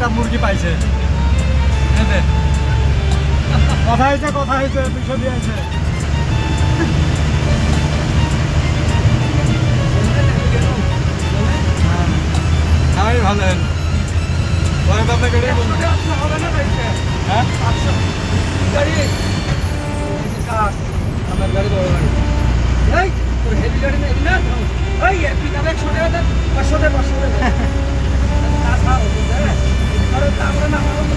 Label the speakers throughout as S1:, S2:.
S1: একটা মুরগি পাইছে। কথা হয়েছে 200 দিয়েছে। আমি ভালো পরে তো আপনাকে হ্যাঁ
S2: গাড়ি আমার গাড়ি বড় গাড়ি এই তোর হেভি গাড়ি নেই না ওই পিকআপ 100 টাকা দেন 500 টাকা 500 টাকা না স্যার হ্যাঁ আর আমরা না আমরা তো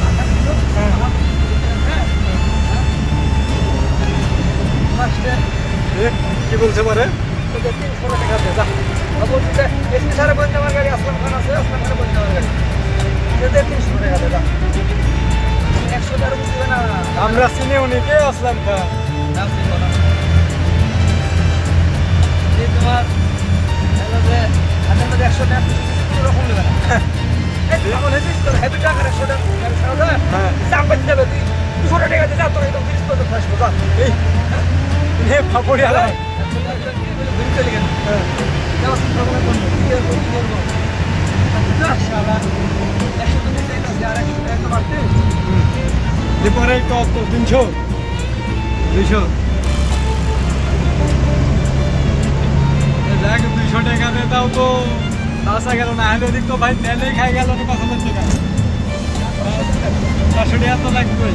S2: টাকা দিলো
S1: কি বলছে পরে?
S2: 300 টাকা দে যা বলছি যে এসপি স্যারের বন্ধু আমার গাড়ি আসলাম খান আছে আসলাম খানের বন্ধু আমার গাড়ি দে 300 টাকা দে যা 100 টাকা দিবে না
S1: আমরা চিনি উনি কে আসলাম খান
S2: নাম চিনবো না এই তোমার হলো যে হাতের মধ্যে 100 টাকা কোনো রকম নেবে না এই পাগল হয়েছিস তোর হেভি টাকা 100 টাকা গাড়ি ছাড়া
S1: হ্যাঁ
S2: দাম বেঁচে যাবে তুই 200 টাকা দিয়ে যা তোর একদম 30 টাকা ফাসবো যা
S1: এই নে ফাপড়ি আলা
S2: চলে গেল
S1: হ্যাঁ
S2: দেওয়া চিন্তা করে করবো কি করবো শালা 100 টাকা দিয়ে আর 100 টাকা বাড়তে
S1: এরপরে কত 300 200 দেখ 200 টাকা দিয়ে দাও তো আসা গেল না হলে ওদিক তো ভাই তেলেই খাই গেল না 5,000 টাকা 500 টাকা তো লাগবে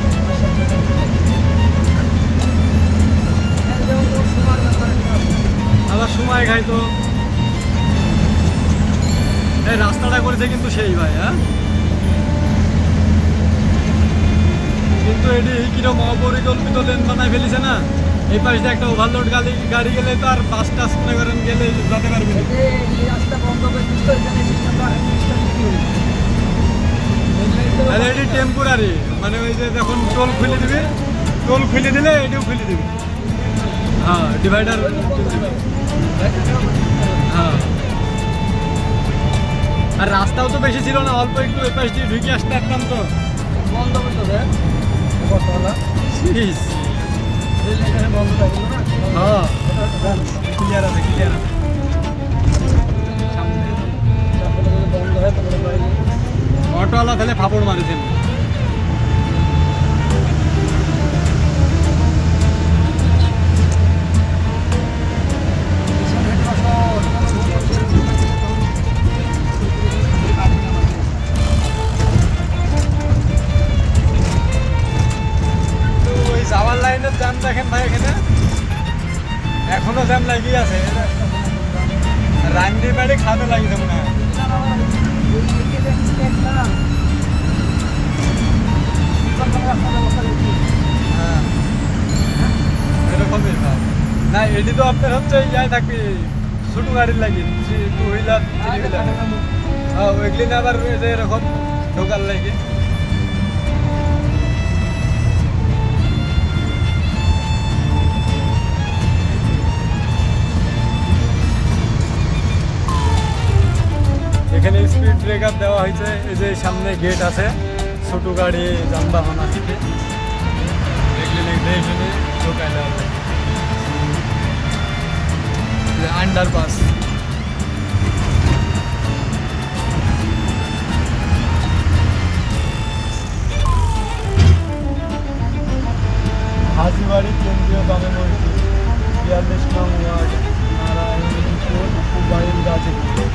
S1: আবার সময় খাই তো এই রাস্তাটা করেছে কিন্তু সেই ভাই হ্যাঁ কিন্তু এটি কিরকম অপরিকল্পিত লেন বানায় ফেলিছে না এই পাশে একটা ওভারলোড গাড়ি গেলে তো আর বাস টাস মনে করেন গেলে যেতে পারবি না তাহলে এটি টেম্পোরারি মানে ওই যে যখন টোল খুলে দিবে টোল খুলে দিলে এটিও খুলে দিবে হ্যাঁ ডিভাইডার হ্যাঁ আর রাস্তাও তো বেশি ছিল না অল্প একটু ওই পাশ দিয়ে ঢুকে আসতে পারতাম তো
S2: বন্ধ করতে হবে কতলা এখানে বন্ধ থাকলো না
S1: হ্যাঁ ক্লিয়ার আছে
S2: সামনে বন্ধ হয় তারপরে বাড়ি
S1: অটোওয়ালা তাহলে ফাপড় মারেছেন যাওয়ার লাইনের জ্যাম দেখেন ভাই এখানে এখনো জ্যাম লাগিয়ে আছে রান্দি বাড়ি খাতে লাগিয়েছে মনে হয় হ্যাঁ এরকমই না এটি তো আপনার হচ্ছে ইয়াই থাকবে ছোট গাড়ির লাগে 2 হুইলার 3 হুইলার হ্যাঁ ওইগুলি না আবার এরকম ঢোকার লাগে এখানে স্পিড ব্রেকার দেওয়া হয়েছে এই যে সামনে গেট আছে ছোট গাড়ি যানবাহন আসছে দেখলে ঢোকায় দেওয়া হয় আন্ডারপাস হাজিবাড়ি কেন্দ্রীয় দামে মসজিদ 42 নং ওয়ার্ড নারায়ণপুর গাজীপুর